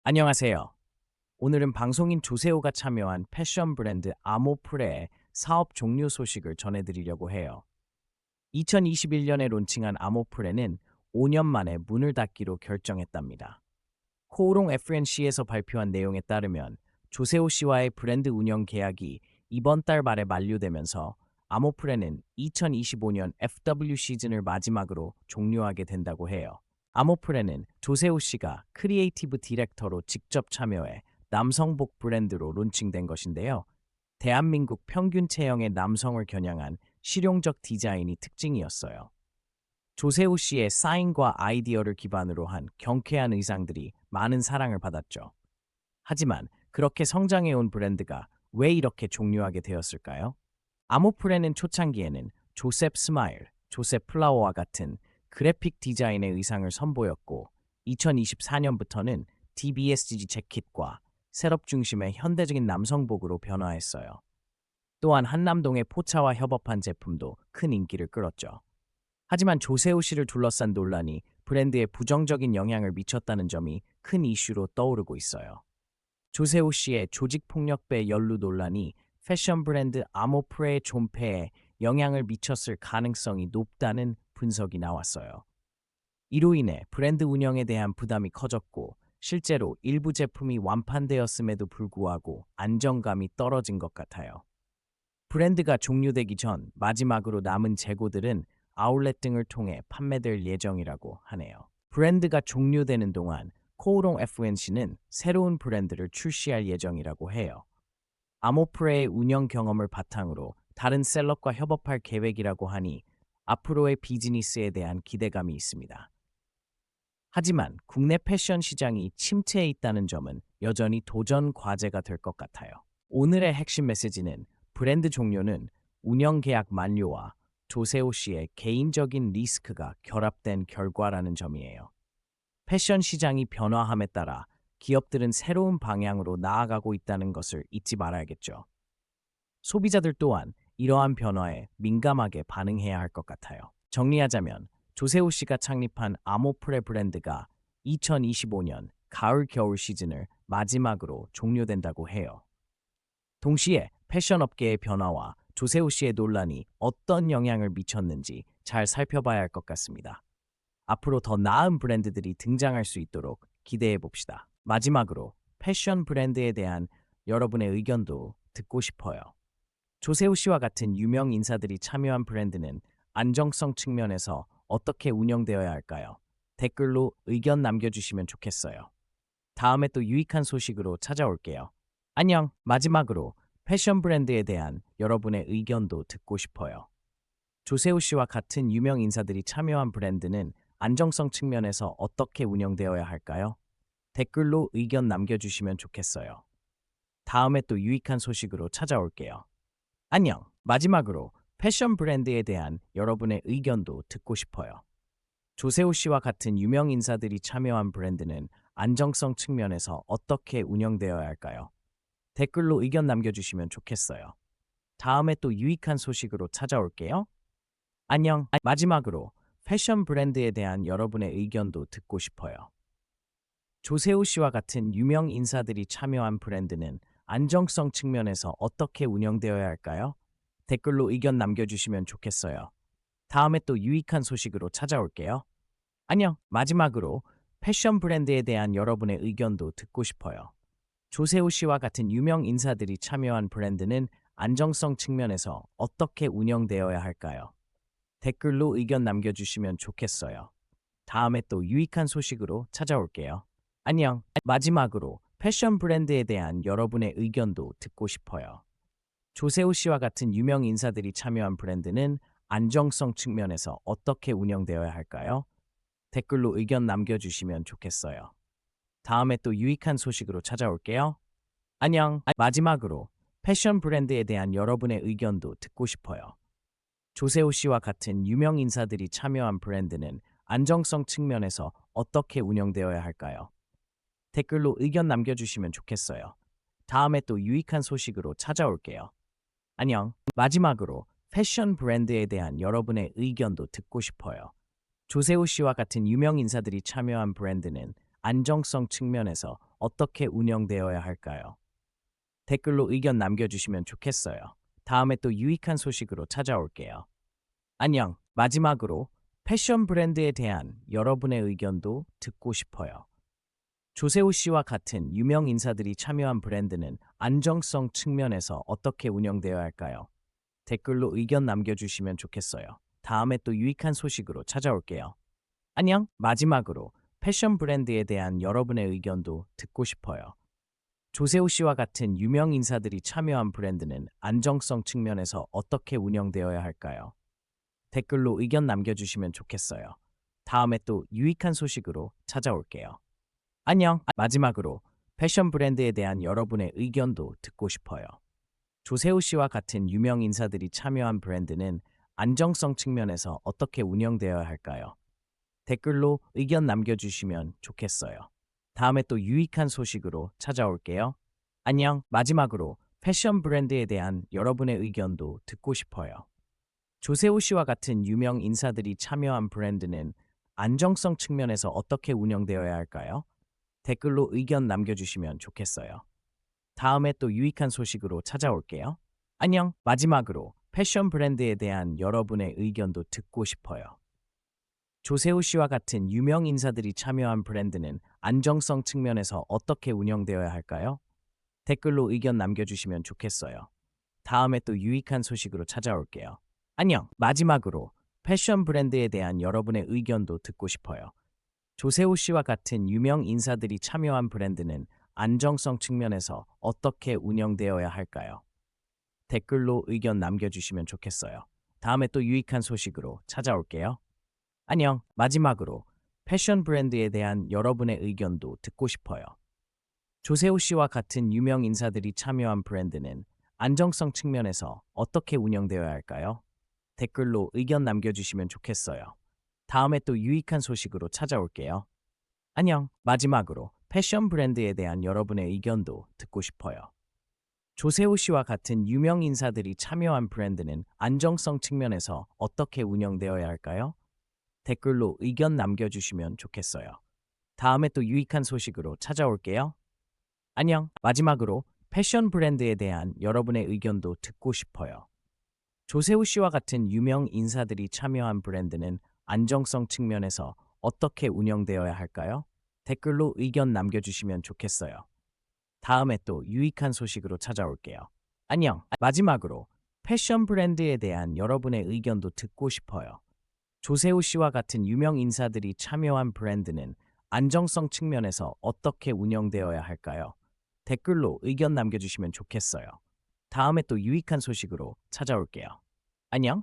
안녕하세요. 오늘은 방송인 조세호가 참여한 패션 브랜드 아모프레의 사업 종료 소식을 전해드리려고 해요. 2021년에 론칭한 아모프레는 5년 만에 문을 닫기로 결정했답니다. 코오롱 FNC에서 발표한 내용에 따르면 조세호 씨와의 브랜드 운영 계약이 이번 달 말에 만료되면서 아모프레는 2025년 FW 시즌을 마지막으로 종료하게 된다고 해요. 아모프레는 조세호 씨가 크리에이티브 디렉터로 직접 참여해 남성복 브랜드로 론칭된 것인데요. 대한민국 평균 체형의 남성을 겨냥한 실용적 디자인이 특징이었어요. 조세호 씨의 사인과 아이디어를 기반으로 한 경쾌한 의상들이 많은 사랑을 받았죠. 하지만 그렇게 성장해온 브랜드가 왜 이렇게 종료하게 되었을까요? 아모프레는 초창기에는 조셉 스마일, 조셉 플라워와 같은 그래픽 디자인의 의상을 선보였고 2024년부터는 DBSG 재킷과 셋업 중심의 현대적인 남성복으로 변화했어요. 또한 한남동의 포차와 협업한 제품도 큰 인기를 끌었죠. 하지만 조세호 씨를 둘러싼 논란이 브랜드에 부정적인 영향을 미쳤다는 점이 큰 이슈로 떠오르고 있어요. 조세호 씨의 조직폭력배 연루 논란이 패션 브랜드 아모프레의 존폐에 영향을 미쳤을 가능성이 높다는 분석이 나왔어요. 이로 인해 브랜드 운영에 대한 부담이 커졌고 실제로 일부 제품이 완판되었음에도 불구하고 안정감이 떨어진 것 같아요. 브랜드가 종료되기 전 마지막으로 남은 재고들은 아울렛 등을 통해 판매될 예정이라고 하네요. 브랜드가 종료되는 동안 코오롱 FNC는 새로운 브랜드를 출시할 예정이라고 해요. 아모프레의 운영 경험을 바탕으로 다른 셀럽과 협업할 계획이라고 하니 앞으로의 비즈니스에 대한 기대감이 있습니다. 하지만 국내 패션 시장이 침체해 있다는 점은 여전히 도전 과제가 될 것 같아요. 오늘의 핵심 메시지는 브랜드 종료는 운영 계약 만료와 조세호 씨의 개인적인 리스크가 결합된 결과라는 점이에요. 패션 시장이 변화함에 따라 기업들은 새로운 방향으로 나아가고 있다는 것을 잊지 말아야겠죠. 소비자들 또한 이러한 변화에 민감하게 반응해야 할 것 같아요. 정리하자면 조세호 씨가 창립한 아모프레 브랜드가 2025년 가을 겨울 시즌을 마지막으로 종료된다고 해요. 동시에 패션 업계의 변화와 조세호 씨의 논란이 어떤 영향을 미쳤는지 잘 살펴봐야 할 것 같습니다. 앞으로 더 나은 브랜드들이 등장할 수 있도록 기대해 봅시다. 마지막으로 패션 브랜드에 대한 여러분의 의견도 듣고 싶어요. 조세호 씨와 같은 유명 인사들이 참여한 브랜드는 안정성 측면에서 어떻게 운영되어야 할까요? 댓글로 의견 남겨주시면 좋겠어요. 다음에 또 유익한 소식으로 찾아올게요. 안녕! 마지막으로 패션 브랜드에 대한 여러분의 의견도 듣고 싶어요. 조세호 씨와 같은 유명 인사들이 참여한 브랜드는 안정성 측면에서 어떻게 운영되어야 할까요? 댓글로 의견 남겨주시면 좋겠어요. 다음에 또 유익한 소식으로 찾아올게요. 안녕! 마지막으로 패션 브랜드에 대한 여러분의 의견도 듣고 싶어요. 조세호 씨와 같은 유명 인사들이 참여한 브랜드는 안정성 측면에서 어떻게 운영되어야 할까요? 댓글로 의견 남겨주시면 좋겠어요. 다음에 또 유익한 소식으로 찾아올게요. 안녕! 마지막으로 패션 브랜드에 대한 여러분의 의견도 듣고 싶어요. 조세호 씨와 같은 유명 인사들이 참여한 브랜드는 안정성 측면에서 어떻게 운영되어야 할까요? 댓글로 의견 남겨주시면 좋겠어요. 다음에 또 유익한 소식으로 찾아올게요. 안녕! 마지막으로 패션 브랜드에 대한 여러분의 의견도 듣고 싶어요. 조세호 씨와 같은 유명 인사들이 참여한 브랜드는 안정성 측면에서 어떻게 운영되어야 할까요? 댓글로 의견 남겨주시면 좋겠어요. 다음에 또 유익한 소식으로 찾아올게요. 안녕. 마지막으로 패션 브랜드에 대한 여러분의 의견도 듣고 싶어요. 조세호 씨와 같은 유명 인사들이 참여한 브랜드는 안정성 측면에서 어떻게 운영되어야 할까요? 댓글로 의견 남겨주시면 좋겠어요. 다음에 또 유익한 소식으로 찾아올게요. 안녕. 마지막으로 패션 브랜드에 대한 여러분의 의견도 듣고 싶어요. 조세호 씨와 같은 유명 인사들이 참여한 브랜드는 안정성 측면에서 어떻게 운영되어야 할까요? 댓글로 의견 남겨주시면 좋겠어요. 다음에 또 유익한 소식으로 찾아올게요. 안녕. 마지막으로 패션 브랜드에 대한 여러분의 의견도 듣고 싶어요. 조세호 씨와 같은 유명 인사들이 참여한 브랜드는 안정성 측면에서 어떻게 운영되어야 할까요? 댓글로 의견 남겨주시면 좋겠어요. 다음에 또 유익한 소식으로 찾아올게요. 안녕. 마지막으로 패션 브랜드에 대한 여러분의 의견도 듣고 싶어요. 조세호 씨와 같은 유명 인사들이 참여한 브랜드는 안정성 측면에서 어떻게 운영되어야 할까요? 댓글로 의견 남겨주시면 좋겠어요. 다음에 또 유익한 소식으로 찾아올게요. 안녕. 마지막으로 패션 브랜드에 대한 여러분의 의견도 듣고 싶어요. 조세호 씨와 같은 유명 인사들이 참여한 브랜드는 안정성 측면에서 어떻게 운영되어야 할까요? 댓글로 의견 남겨주시면 좋겠어요. 다음에 또 유익한 소식으로 찾아올게요. 안녕. 마지막으로 패션 브랜드에 대한 여러분의 의견도 듣고 싶어요. 조세호 씨와 같은 유명 인사들이 참여한 브랜드는 안정성 측면에서 어떻게 운영되어야 할까요? 댓글로 의견 남겨주시면 좋겠어요. 다음에 또 유익한 소식으로 찾아올게요. 안녕. 마지막으로 패션 브랜드에 대한 여러분의 의견도 듣고 싶어요. 조세호 씨와 같은 유명 인사들이 참여한 브랜드는 안정성 측면에서 어떻게 운영되어야 할까요? 댓글로 의견 남겨주시면 좋겠어요. 다음에 또 유익한 소식으로 찾아올게요. 안녕. 마지막으로 패션 브랜드에 대한 여러분의 의견도 듣고 싶어요. 조세호 씨와 같은 유명 인사들이 참여한 브랜드는 안정성 측면에서 어떻게 운영되어야 할까요? 댓글로 의견 남겨주시면 좋겠어요. 다음에 또 유익한 소식으로 찾아올게요. 안녕. 마지막으로 패션 브랜드에 대한 여러분의 의견도 듣고 싶어요. 조세호 씨와 같은 유명 인사들이 참여한 브랜드는 안정성 측면에서 어떻게 운영되어야 할까요? 댓글로 의견 남겨주시면 좋겠어요. 다음에 또 유익한 소식으로 찾아올게요. 안녕. 마지막으로 패션 브랜드에 대한 여러분의 의견도 듣고 싶어요. 조세호 씨와 같은 유명 인사들이 참여한 브랜드는 안정성 측면에서 어떻게 운영되어야 할까요? 댓글로 의견 남겨주시면 좋겠어요. 다음에 또 유익한 소식으로 찾아올게요. 안녕. 마지막으로 패션 브랜드에 대한 여러분의 의견도 듣고 싶어요. 조세호 씨와 같은 유명 인사들이 참여한 브랜드는 안정성 측면에서 어떻게 운영되어야 할까요? 댓글로 의견 남겨주시면 좋겠어요. 다음에 또 유익한 소식으로 찾아올게요. 안녕. 마지막으로 패션 브랜드에 대한 여러분의 의견도 듣고 싶어요. 조세호 씨와 같은 유명 인사들이 참여한 브랜드는 안정성 측면에서 어떻게 운영되어야 할까요? 댓글로 의견 남겨주시면 좋겠어요. 다음에 또 유익한 소식으로 찾아올게요. 안녕. 마지막으로 패션 브랜드에 대한 여러분의 의견도 듣고 싶어요. 조세호 씨와 같은 유명 인사들이 참여한 브랜드는 안정성 측면에서 어떻게 운영되어야 할까요? 댓글로 의견 남겨주시면 좋겠어요. 다음에 또 유익한 소식으로 찾아올게요. 안녕.